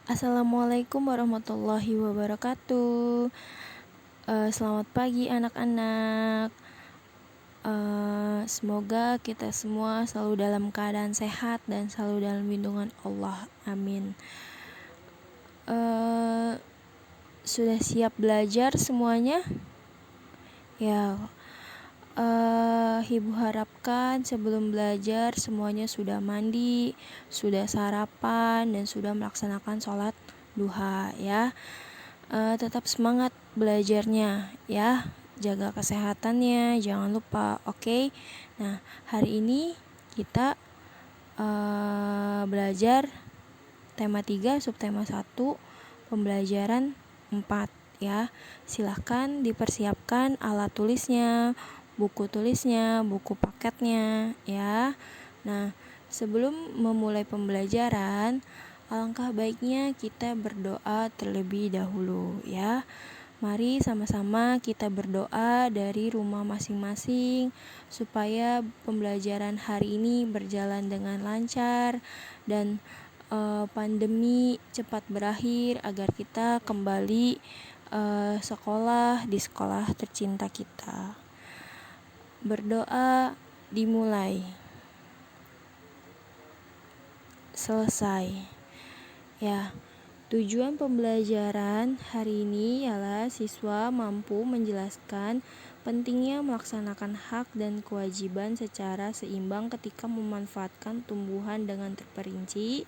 Assalamualaikum warahmatullahi wabarakatuh. Selamat pagi anak-anak. Semoga kita semua selalu dalam keadaan sehat dan selalu dalam lindungan Allah. Amin. Sudah siap belajar semuanya? Ya. Ibu harapkan sebelum belajar semuanya sudah mandi, sudah sarapan, dan sudah melaksanakan sholat duha ya. Tetap semangat belajarnya ya, jaga kesehatannya, jangan lupa, oke? Nah, hari ini kita belajar tema 3, subtema 1, pembelajaran 4 ya. Silahkan dipersiapkan alat tulisnya, buku tulisnya, buku paketnya ya. Nah, sebelum memulai pembelajaran, alangkah baiknya kita berdoa terlebih dahulu ya. Mari sama-sama kita berdoa dari rumah masing-masing supaya pembelajaran hari ini berjalan dengan lancar dan pandemi cepat berakhir agar kita kembali sekolah di sekolah tercinta kita. Berdoa dimulai. Selesai. Ya. Tujuan pembelajaran hari ini ialah siswa mampu menjelaskan pentingnya melaksanakan hak dan kewajiban secara seimbang ketika memanfaatkan tumbuhan dengan terperinci.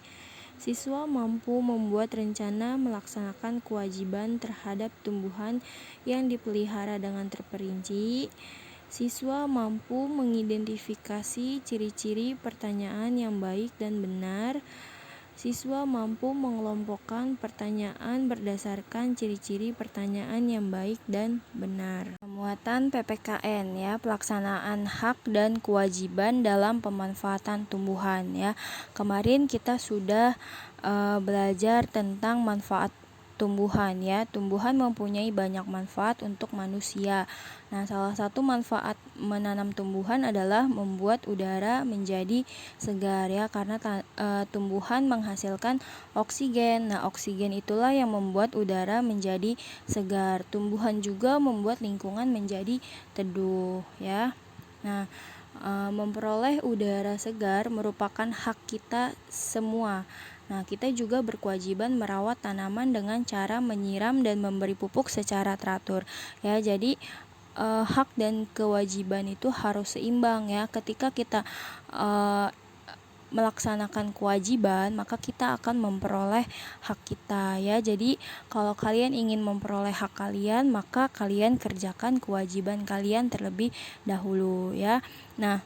Siswa mampu membuat rencana melaksanakan kewajiban terhadap tumbuhan yang dipelihara dengan terperinci. Siswa mampu mengidentifikasi ciri-ciri pertanyaan yang baik dan benar. Siswa mampu mengelompokkan pertanyaan berdasarkan ciri-ciri pertanyaan yang baik dan benar. Pemuatan PPKN ya, pelaksanaan hak dan kewajiban dalam pemanfaatan tumbuhan ya. Kemarin kita sudah belajar tentang manfaat tumbuhan ya. Tumbuhan mempunyai banyak manfaat untuk manusia. Nah, salah satu manfaat menanam tumbuhan adalah membuat udara menjadi segar ya, karena tumbuhan menghasilkan oksigen. Nah, oksigen itulah yang membuat udara menjadi segar. Tumbuhan juga membuat lingkungan menjadi teduh ya. Nah, memperoleh udara segar merupakan hak kita semua. Nah, kita juga berkewajiban merawat tanaman dengan cara menyiram dan memberi pupuk secara teratur. Ya, jadi hak dan kewajiban itu harus seimbang ya. Ketika kita melaksanakan kewajiban, maka kita akan memperoleh hak kita ya. Jadi, kalau kalian ingin memperoleh hak kalian, maka kalian kerjakan kewajiban kalian terlebih dahulu ya. Nah,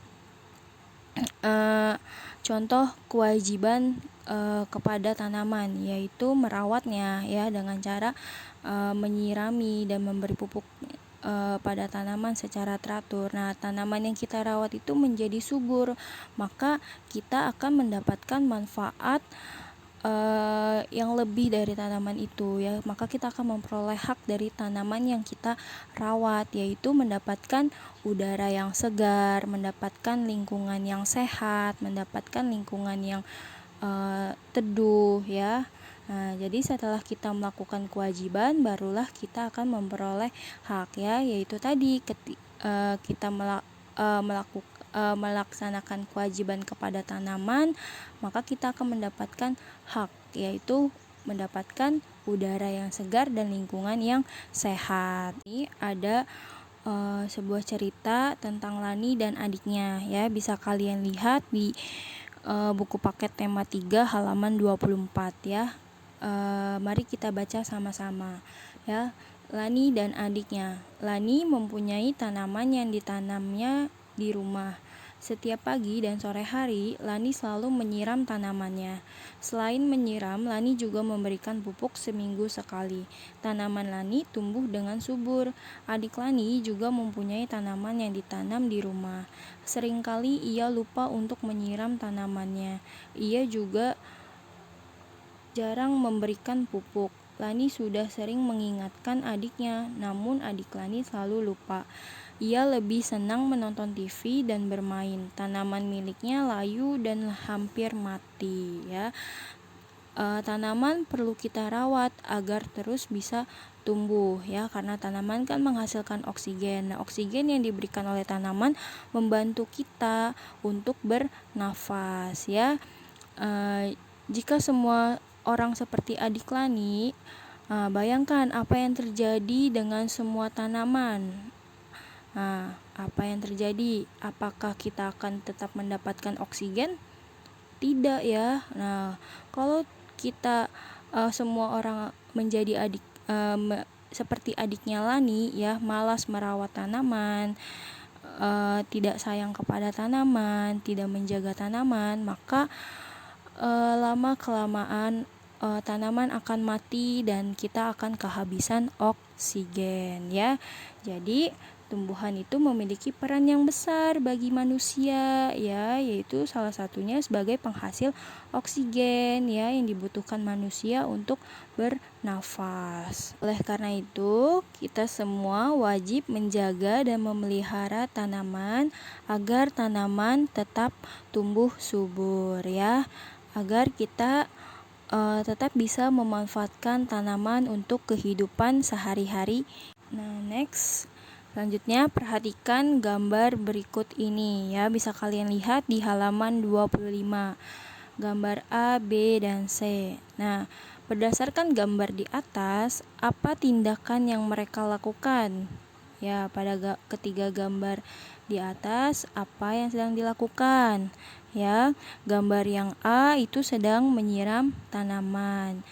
contoh kewajiban kepada tanaman yaitu merawatnya ya dengan cara menyirami dan memberi pupuk pada tanaman secara teratur. Nah, tanaman yang kita rawat itu menjadi subur, maka kita akan mendapatkan manfaat yang lebih dari tanaman itu ya. Maka kita akan memperoleh hak dari tanaman yang kita rawat, yaitu mendapatkan udara yang segar, mendapatkan lingkungan yang sehat, mendapatkan lingkungan yang teduh ya. Nah, jadi setelah kita melakukan kewajiban, barulah kita akan memperoleh hak ya, yaitu tadi kita melaksanakan kewajiban kepada tanaman, maka kita akan mendapatkan hak, yaitu mendapatkan udara yang segar dan lingkungan yang sehat. Ini ada sebuah cerita tentang Lani dan adiknya ya, bisa kalian lihat di buku paket tema 3 halaman 24 ya. Mari kita baca sama-sama ya. Lani dan adiknya. Lani mempunyai tanaman yang ditanamnya di rumah. Setiap pagi dan sore hari, Lani selalu menyiram tanamannya. Selain menyiram, Lani juga memberikan pupuk seminggu sekali. Tanaman Lani tumbuh dengan subur. Adik Lani juga mempunyai tanaman yang ditanam di rumah. Seringkali ia lupa untuk menyiram tanamannya. Ia juga jarang memberikan pupuk. Lani sudah sering mengingatkan adiknya, namun adik Lani selalu lupa. Ia lebih senang menonton TV dan bermain. Tanaman miliknya layu dan hampir mati ya. tanaman perlu kita rawat agar terus bisa tumbuh ya, karena tanaman kan menghasilkan oksigen. Nah, oksigen yang diberikan oleh tanaman membantu kita untuk bernafas ya. Jika semua orang seperti adik Lani, bayangkan apa yang terjadi dengan semua tanaman. Apa yang terjadi? Apakah kita akan tetap mendapatkan oksigen? Tidak ya. Nah, kalau kita semua orang menjadi adik seperti adiknya Lani ya, malas merawat tanaman, tidak sayang kepada tanaman, tidak menjaga tanaman, maka lama kelamaan tanaman akan mati dan kita akan kehabisan oksigen ya. Jadi tumbuhan itu memiliki peran yang besar bagi manusia ya, yaitu salah satunya sebagai penghasil oksigen ya yang dibutuhkan manusia untuk bernafas. Oleh karena itu, kita semua wajib menjaga dan memelihara tanaman agar tanaman tetap tumbuh subur ya, agar kita tetap bisa memanfaatkan tanaman untuk kehidupan sehari-hari. Nah, selanjutnya perhatikan gambar berikut ini ya, bisa kalian lihat di halaman 25. Gambar A, B, dan C. Nah, berdasarkan gambar di atas, apa tindakan yang mereka lakukan? Ya, pada ketiga gambar di atas, apa yang sedang dilakukan? Ya, gambar yang A itu sedang menyiram tanaman.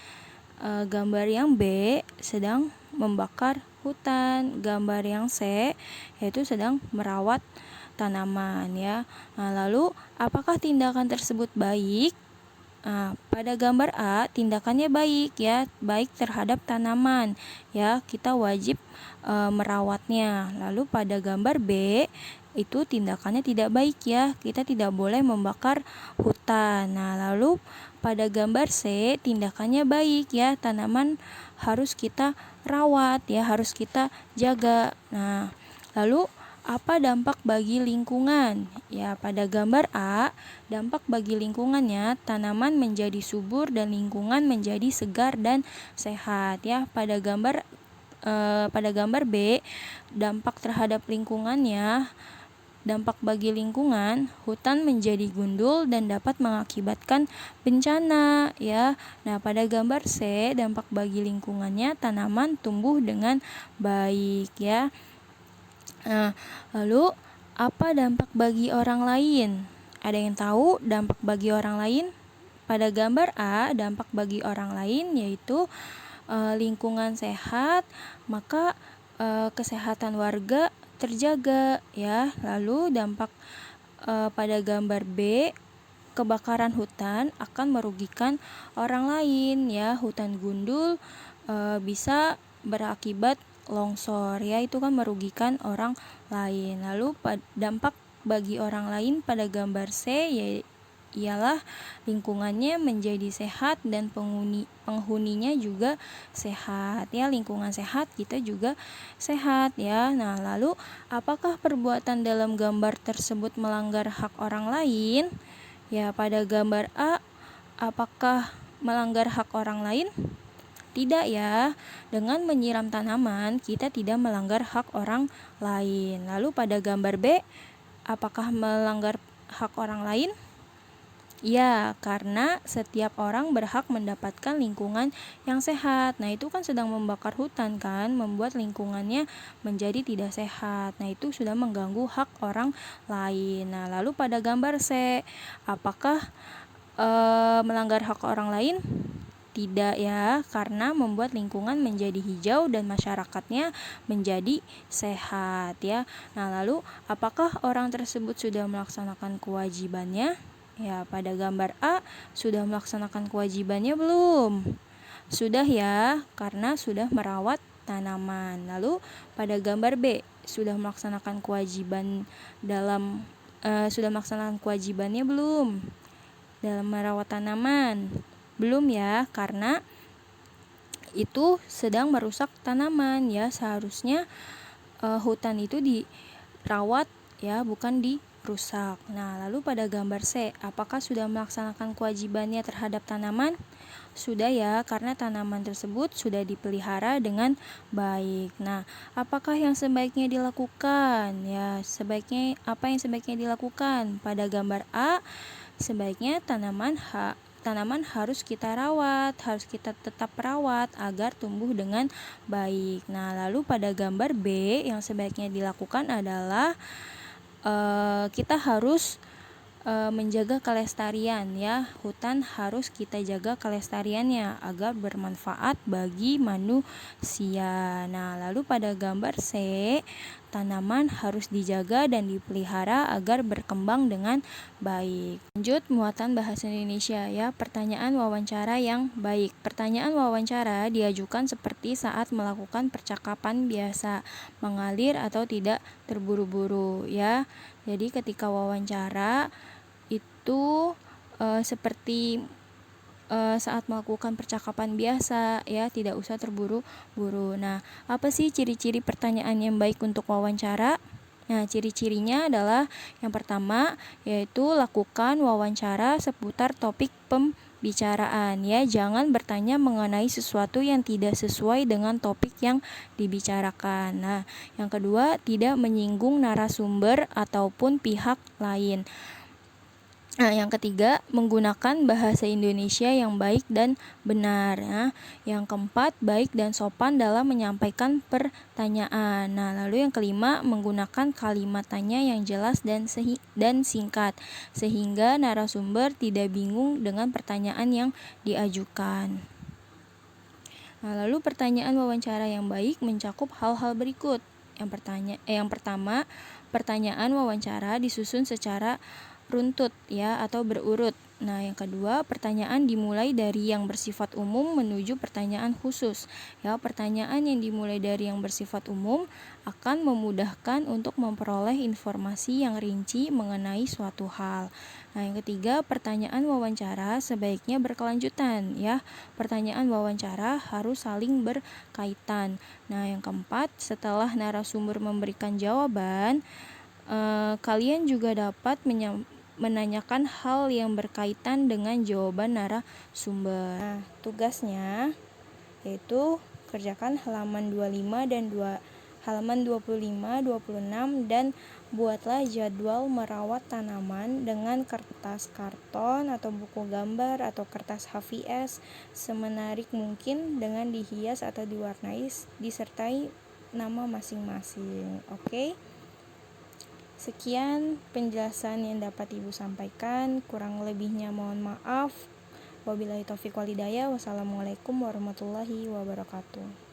Gambar yang B sedang membakar hutan. Gambar yang C yaitu sedang merawat tanaman ya. Nah, lalu apakah tindakan tersebut baik? Pada gambar A tindakannya baik ya, baik terhadap tanaman ya, kita wajib merawatnya. Lalu pada gambar B itu tindakannya tidak baik ya, kita tidak boleh membakar hutan. Nah, lalu pada gambar C tindakannya baik ya, tanaman harus kita rawat ya, harus kita jaga. Nah, lalu apa dampak bagi lingkungan? Ya, pada gambar A, dampak bagi lingkungannya tanaman menjadi subur dan lingkungan menjadi segar dan sehat ya. Pada gambar B, dampak terhadap lingkungannya, dampak bagi lingkungan, hutan menjadi gundul dan dapat mengakibatkan bencana ya. Nah, pada gambar C, dampak bagi lingkungannya tanaman tumbuh dengan baik ya. Nah, lalu apa dampak bagi orang lain? Ada yang tahu dampak bagi orang lain? Pada gambar A, dampak bagi orang lain yaitu lingkungan sehat, maka kesehatan warga terjaga ya. Lalu dampak pada gambar B, kebakaran hutan akan merugikan orang lain ya. Hutan gundul bisa berakibat longsor ya, itu kan merugikan orang lain. Lalu dampak bagi orang lain pada gambar C ialah lingkungannya menjadi sehat dan penghuninya juga sehat ya. Lingkungan sehat, kita juga sehat ya. Nah, lalu apakah perbuatan dalam gambar tersebut melanggar hak orang lain? Ya, pada gambar A, apakah melanggar hak orang lain? Tidak ya. Dengan menyiram tanaman, kita tidak melanggar hak orang lain. Lalu pada gambar B, apakah melanggar hak orang lain? Ya, karena setiap orang berhak mendapatkan lingkungan yang sehat. Nah, itu kan sedang membakar hutan kan, membuat lingkungannya menjadi tidak sehat. Nah, itu sudah mengganggu hak orang lain. Nah, lalu pada gambar C, apakah melanggar hak orang lain? Tidak ya, karena membuat lingkungan menjadi hijau dan masyarakatnya menjadi sehat ya. Nah, lalu apakah orang tersebut sudah melaksanakan kewajibannya? Ya, pada gambar A sudah melaksanakan kewajibannya belum? Sudah ya, karena sudah merawat tanaman. Lalu pada gambar B sudah melaksanakan kewajiban sudah melaksanakan kewajibannya belum dalam merawat tanaman? Belum ya, karena itu sedang merusak tanaman ya. Seharusnya hutan itu dirawat ya, bukan dirusak. Nah, lalu pada gambar C, apakah sudah melaksanakan kewajibannya terhadap tanaman? sudah ya, karena tanaman tersebut sudah dipelihara dengan baik. Nah, apakah yang sebaiknya dilakukan? Ya, apa yang sebaiknya dilakukan? Pada gambar A, sebaiknya tanaman harus kita rawat, harus kita tetap rawat agar tumbuh dengan baik. Nah, lalu pada gambar B yang sebaiknya dilakukan adalah kita harus menjaga kelestarian ya. Hutan harus kita jaga kelestariannya agar bermanfaat bagi manusia. Nah, lalu pada gambar C, tanaman harus dijaga dan dipelihara agar berkembang dengan baik. Lanjut muatan bahasa Indonesia ya. Pertanyaan wawancara yang baik. Pertanyaan wawancara diajukan seperti saat melakukan percakapan biasa, mengalir atau tidak terburu-buru ya. Jadi ketika wawancara itu seperti saat melakukan percakapan biasa ya, tidak usah terburu-buru. Nah, apa sih ciri-ciri pertanyaan yang baik untuk wawancara? Nah, ciri-cirinya adalah yang pertama yaitu lakukan wawancara seputar topik pembicaraan ya. Jangan bertanya mengenai sesuatu yang tidak sesuai dengan topik yang dibicarakan. Nah, yang kedua, tidak menyinggung narasumber ataupun pihak lain. Nah, yang ketiga, menggunakan bahasa Indonesia yang baik dan benar. Nah, yang keempat, baik dan sopan dalam menyampaikan pertanyaan. Nah, lalu yang kelima, menggunakan kalimat tanya yang jelas dan singkat, sehingga narasumber tidak bingung dengan pertanyaan yang diajukan. Nah, lalu pertanyaan wawancara yang baik mencakup hal-hal berikut. Yang pertama, pertanyaan wawancara disusun secara runtut ya atau berurut. Nah, yang kedua, pertanyaan dimulai dari yang bersifat umum menuju pertanyaan khusus. Ya, pertanyaan yang dimulai dari yang bersifat umum akan memudahkan untuk memperoleh informasi yang rinci mengenai suatu hal. Nah, yang ketiga, pertanyaan wawancara sebaiknya berkelanjutan ya. Pertanyaan wawancara harus saling berkaitan. Nah, yang keempat, setelah narasumber memberikan jawaban, kalian juga dapat menanyakan hal yang berkaitan dengan jawaban narasumber. Nah, tugasnya yaitu kerjakan halaman 25 dan halaman 25, 26 dan buatlah jadwal merawat tanaman dengan kertas karton atau buku gambar atau kertas HVS semenarik mungkin dengan dihias atau diwarnai disertai nama masing-masing. Oke. Sekian penjelasan yang dapat Ibu sampaikan, kurang lebihnya mohon maaf. Wabillahi taufiq wal hidayah. Wassalamualaikum warahmatullahi wabarakatuh.